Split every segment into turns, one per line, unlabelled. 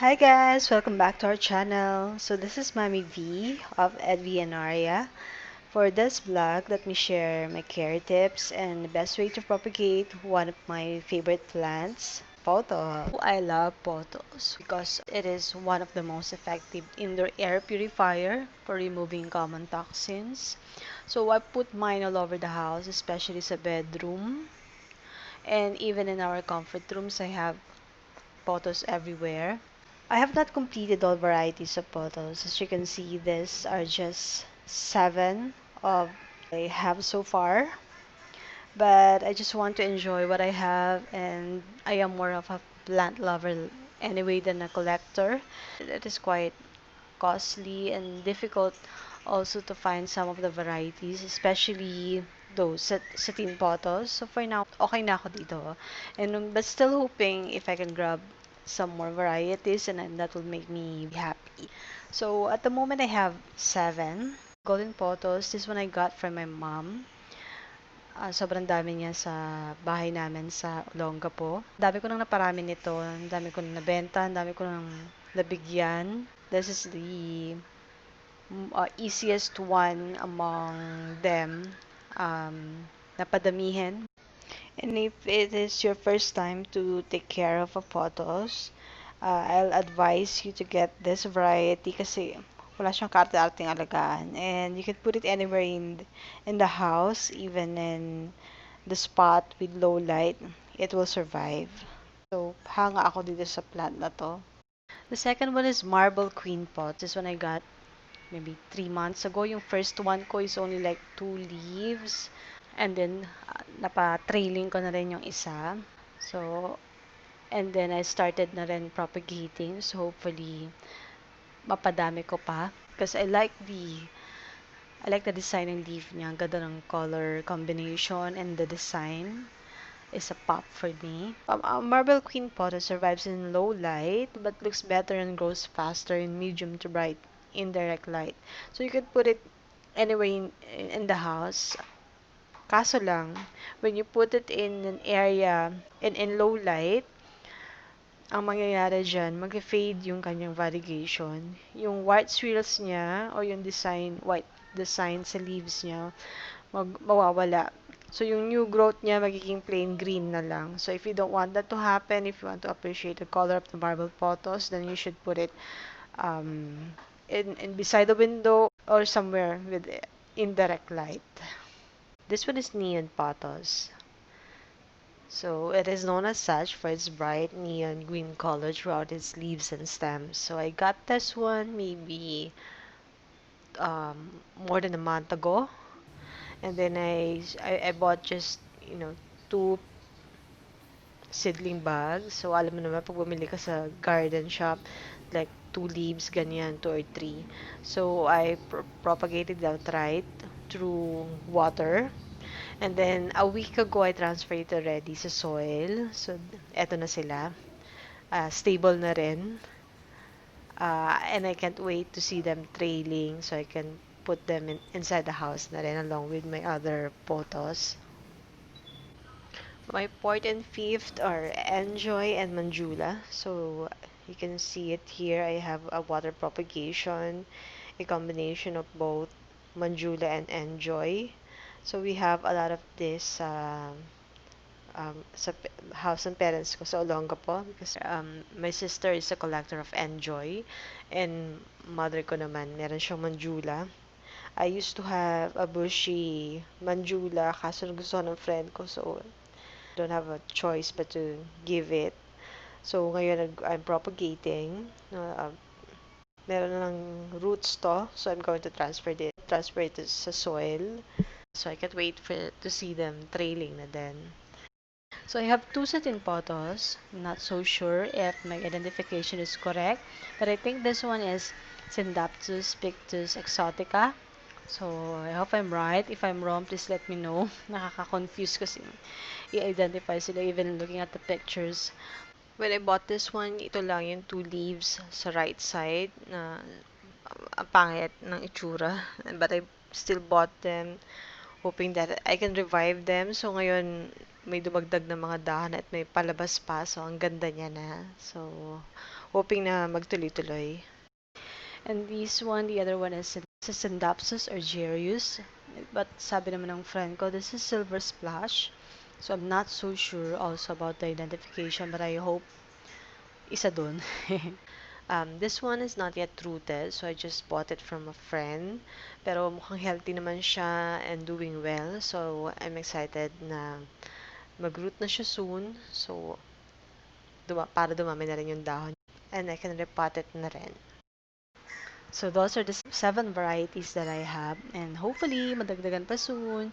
Hi guys, welcome back to our channel. So this is Mami V of Edvi and Aria. For this vlog, let me share my care tips and the best way to propagate one of my favorite plants, pothos. I love pothos because it is one of the most effective indoor air purifier for removing common toxins. So I put mine all over the house, especially sa bedroom, and even in our comfort rooms I have pothos everywhere. I have not completed all varieties of photos. As you can see, these are just 7 of I have so far. But I just want to enjoy what I have, and I am more of a plant lover anyway than a collector. It is quite costly and difficult also to find some of the varieties, especially those satin photos. So for now, okay na ako dito. But still hoping if I can grab some more varieties and then that will make me happy. So at the moment I have 7 golden photos. This one I got from my mom. Sobrang dami niya sa bahay namin sa Olongapo. Dami ko nang naparami nito. Ang dami ko nang nabenta. Ang dami ko nang nabigyan. This is the easiest one among them. Napadamihin. And if it is your first time to take care of a photos, I'll advise you to get this variety kasi wala siyang kaarte-arteng alagaan. And you can put it anywhere in the house, even in the spot with low light, it will survive. So, hanga ako dito sa plant na to. The second one is Marble Queen Pot. This one I got maybe 3 months ago. Yung first one ko is only like 2 leaves. And then, napa-trailing ko na rin yung isa. So, and then I started na rin propagating. So, hopefully, mapadami ko pa. Because I like the design ng leaf niya. Ang ganda ng color combination and the design is a pop for me. Marble Queen Pothos survives in low light but looks better and grows faster in medium to bright indirect light. So you could put it anywhere in the house. Kaso lang, when you put it in an area in low light, ang mangyayari dyan, mag-fade yung kanyang variegation. Yung white swirls niya o yung white design sa leaves niya, mawawala. So, yung new growth niya, magiging plain green na lang. So, if you don't want that to happen, if you want to appreciate the color of the marble pothos, then you should put it in beside the window or somewhere with indirect light. This one is neon pothos. So it is known as such for its bright neon green color throughout its leaves and stems. So I got this one maybe more than a month ago, and then I bought just two seedling bags. So alam mo naman pag bumili ka sa garden shop, like 2 leaves ganyan, 2 or 3. So I propagated it outright through water. And then, a week ago, I transferred it already sa soil. So, eto na sila. Stable na rin. And I can't wait to see them trailing so I can put them inside the house na rin along with my other photos. My fourth and fifth are Enjoy and Manjula. So, you can see it here. I have a water propagation, a combination of both Manjula and Enjoy. So, we have a lot of this sa house ng parents ko sa Olongapo because my sister is a collector of Enjoy and mother ko naman meron siyang Manjula. I used to have a bushy Manjula kaso gusto ng friend ko so don't have a choice but to give it. So ngayon I'm propagating. Meron na ng roots to so I'm going to transfer it sa soil. So I can't wait to see them trailing na then. So I have 2 satin photos. I'm not so sure if my identification is correct, but I think this one is Syndaptus pictus exotica. So I hope I'm right. If I'm wrong, please let me know. Nakaka-confuse kasi i-identify sila even looking at the pictures. When I bought this one, ito lang yung 2 leaves sa right side na ang pangit ng itsura. But I still bought them hoping that I can revive them. So, ngayon, may dumagdag na mga dahon at may palabas pa. So, ang ganda niya na. So,
hoping na magtuloy-tuloy.
And this one, the other one is Sandapsus or Gerius. But sabi naman ng friend ko, this is Silver Splash. So I'm not so sure also about the identification, but I hope isa dun.
This one is not yet rooted, so I just bought it from a friend. Pero mukhang healthy naman siya and doing well. So I'm excited na mag-root na siya soon. So para dumami na rin yung dahon. And I can repot it na rin.
So those are the 7 varieties that I have, and hopefully madagdagan pa soon.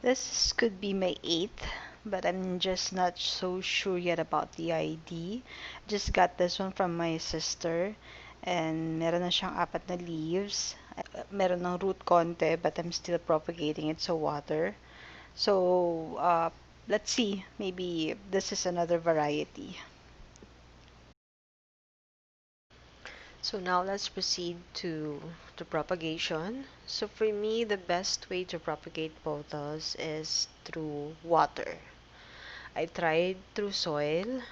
This could be my 8th, but I'm just not so sure yet about the ID. Just got this one from my sister, and meron na siyang 4 na leaves. Meron ng root konti, but I'm still propagating it sa water. So, let's see. Maybe this is another variety.
So now let's proceed to propagation. So for me, the best way to propagate pothos is through water. I tried through soil.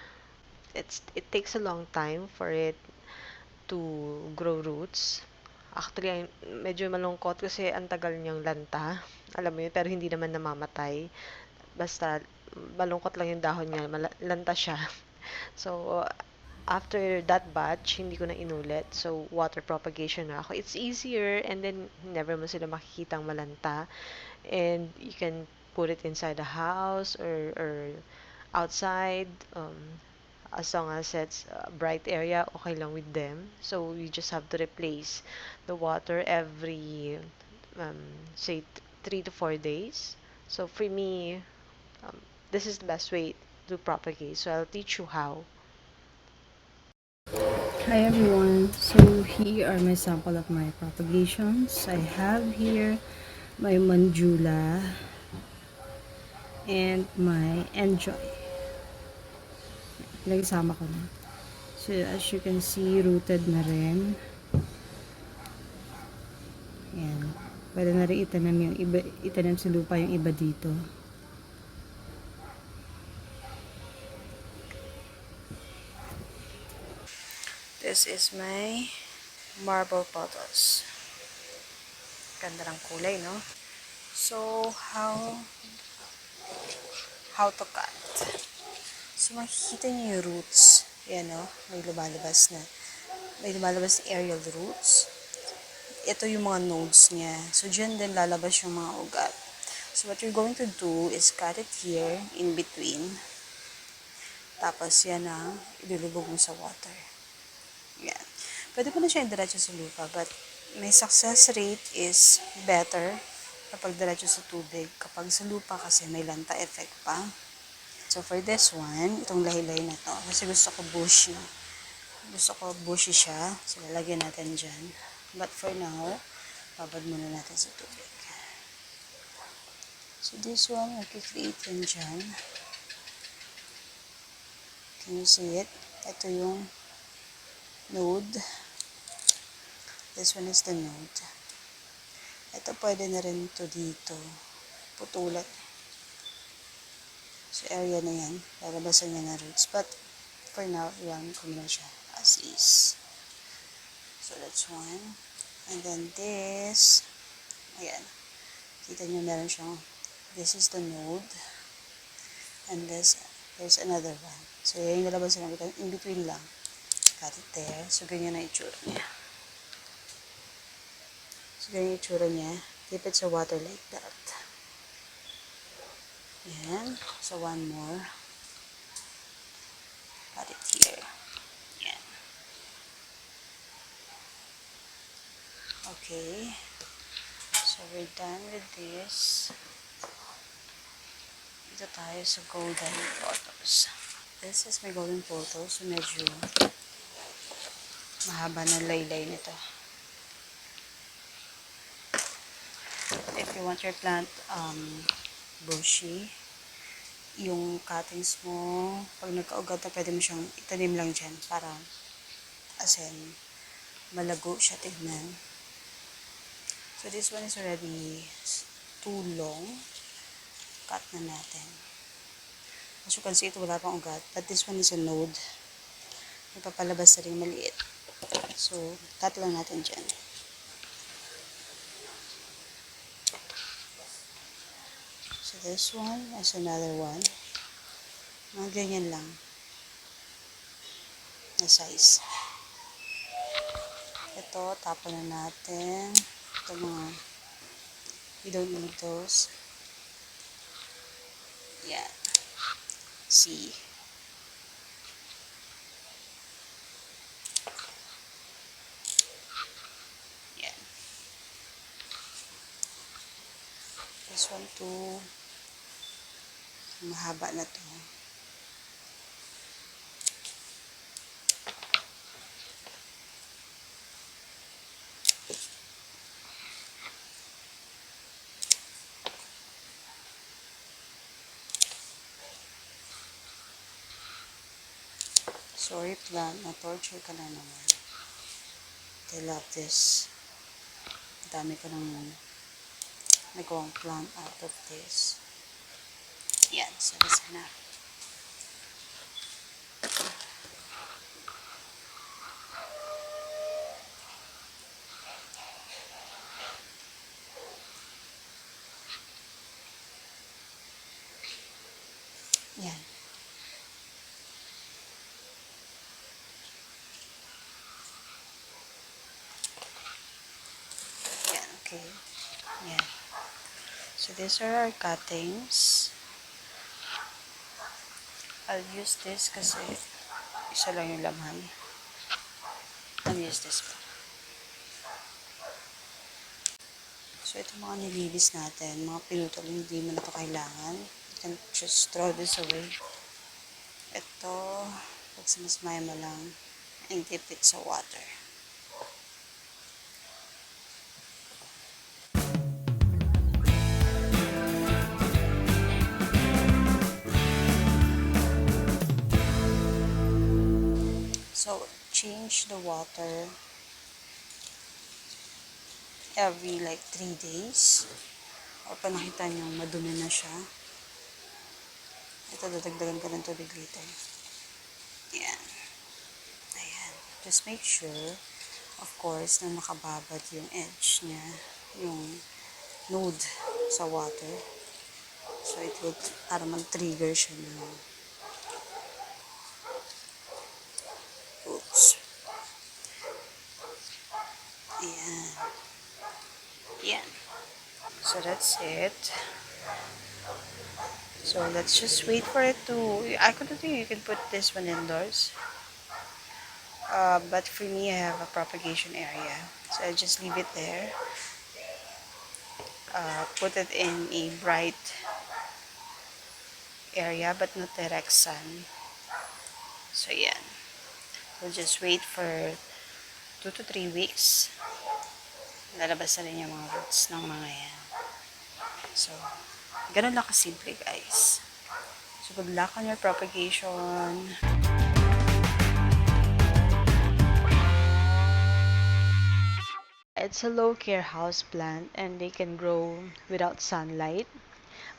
It takes a long time for it to grow roots. Actually, medyo malungkot kasi ang tagal niyang lanta. Alam mo yun, pero hindi naman namamatay. Basta malungkot lang yung dahon niya, lanta siya. So, after that batch, hindi ko na inulit. So, water propagation na ako. It's easier and then never mo sila makikitang malanta. And you can put it inside the house or outside. As long as it's a bright area, okay lang with them. So, you just have to replace the water every, say, 3 to 4 days. So, for me, um, this is the best way to propagate. So, I'll teach you how.
Hi everyone, so here are my sample of my propagations. I have here my Manjula and my Enjoy. Nagsama ko na. So as you can see, rooted na rin. Ayan. Pwede na rin itanim sa lupa yung iba dito. This is my marble pothos. Ganda ng kulay, no? So, how to cut? So, makikita niyo yung roots. Yan, no? May lumalabas na aerial roots. Ito yung mga nodes niya. So, dyan din lalabas yung mga ugat. So, what you're going to do is cut it here, in between. Tapos, yan ang ilulubog mo sa water. Yan. Pwede mo na siya indiretso sa lupa, but may success rate is better kapag diretso sa tubig. Kapag sa lupa kasi may lanta effect pa. So, for this one, itong lahi-lahi na to, kasi gusto ko bushy. Gusto ko bushy siya. So, lalagyan natin dyan. But for now, babad muna natin sa tubig. So, this one, mag-create yan dyan. Can you see it? Ito yung node. This one is the node. Ito pwede na rin to dito. Putulan. So, area na yan. Lalabasan niya na roots. But, for now, iwan ko muna siya as is. So, that's one. And then this. Ayan. Kita nyo meron siyang, this is the node. And there's another one. So, yan yung lalabasan natin. In between lang. Got it there. So, ganyan na itsura niya. So, ganyan yung itsura niya. Dip it sa water like that. Yan. So, one more. Got it here. Yan. Okay. So, we're done with this. Dito tayo sa golden pothos. This is my golden pothos. So, medyo mahaba na laylay nito. If you want your plant bushy, yung cuttings mo, pag nagkaugat na, pwede mo siyang itanim lang dyan para as in, malago siya tignan. So, this one is already too long. Cut na natin. As you can see, ito wala pang ugat. But this one is a node. Ipapalabas na rin maliit. So, cut lang natin dyan. So, this one is another one. Mga ganyan lang na size. Ito, tapon na natin. Ito mga, we don't need those. Yan. See. Yan. This one too. Mahaba na to. Sorry plant, na-torture ka na naman. I love this. Dami ko nang nagawang plant out of this. Yan, sarasa na. Yan. Yan, okay. Yan. So, these are our cuttings. I'll use this kasi isa lang yung laman. I'll use this pa. So, ito mga nililis natin. Mga pinutol, hindi mo na ito kailangan. You can just throw this away. Ito, pagsamasmay mo lang and dip it sa water. So, change the water every like 3 days. O pa nakita nyo, madumi na siya. Ito, dadagdagan ko ng tubig later. Ayan. Ayan. Just make sure, of course, na nakababad yung edge niya, yung node sa water. So, it will, para mag-trigger siya ng oops. Ayan. Ayan. So, that's it. So, let's just wait for it to, I could think you can put this one indoors. But for me, I have a propagation area. So, I just leave it there. Put it in a bright area, but not direct sun. So, yan. We'll just wait for 2 to 3 weeks. Lalabas na rin yung mga roots ng mga yan. So, ganun lang kasimple, guys. So, good luck on your propagation.
It's a low-care house plant and they can grow without sunlight.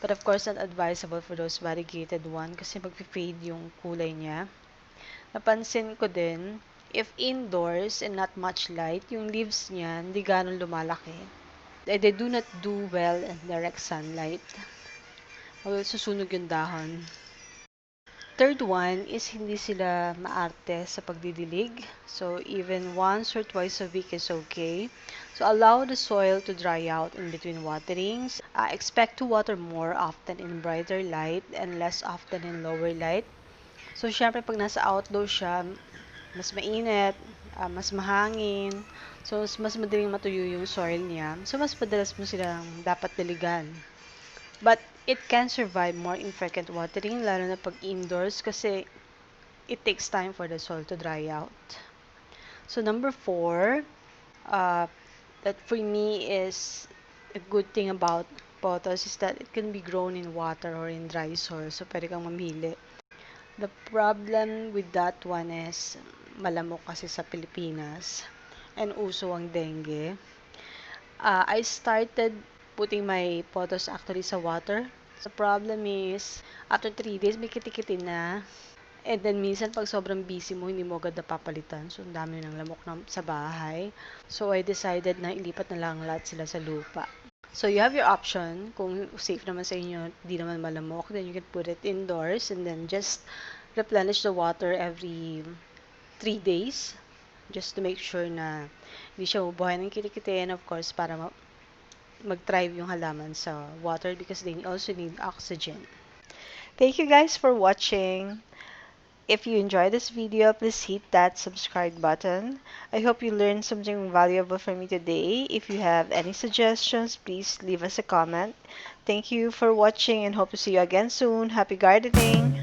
But of course, not advisable for those variegated one kasi magpi-fade yung kulay niya. Napansin ko din, if indoors and not much light, yung leaves niya hindi ganun lumalaki. They do not do well in direct sunlight. Susunog yung dahon. Third one is hindi sila maarte sa pagdidilig. So, even once or twice a week is okay. So, allow the soil to dry out in between waterings. Expect to water more often in brighter light and less often in lower light. So, syempre, pag nasa outdoor siya, mas mainit, mas mahangin. So, mas madaling matuyo yung soil niya. So, mas madalas mo silang dapat diligan. But it can survive more infrequent watering, lalo na pag indoors kasi it takes time for the soil to dry out. So number 4, that for me is a good thing about pothos is that it can be grown in water or in dry soil. So pwede kang mamili. The problem with that one is malamok kasi sa Pilipinas and uso ang dengue. I started putting my pothos actually sa water. So, problem is, after 3 days, may kitikiti na. And then, minsan, pag sobrang busy mo, hindi mo agad napapalitan. So, ang dami ng lamok sa bahay. So, I decided na ilipat na lang lahat sila sa lupa. So, you have your option. Kung safe naman sa inyo, di naman malamok, then you can put it indoors and then just replenish the water every 3 days just to make sure na hindi siya mabuhay ng kilikiti and of course, para mag-thrive yung halaman sa water because they also need oxygen. Thank you guys for watching. If you enjoyed this video, please hit that subscribe button. I hope you learned something valuable from me today. If you have any suggestions, please leave us a comment. Thank you for watching and hope to see you again soon. Happy gardening!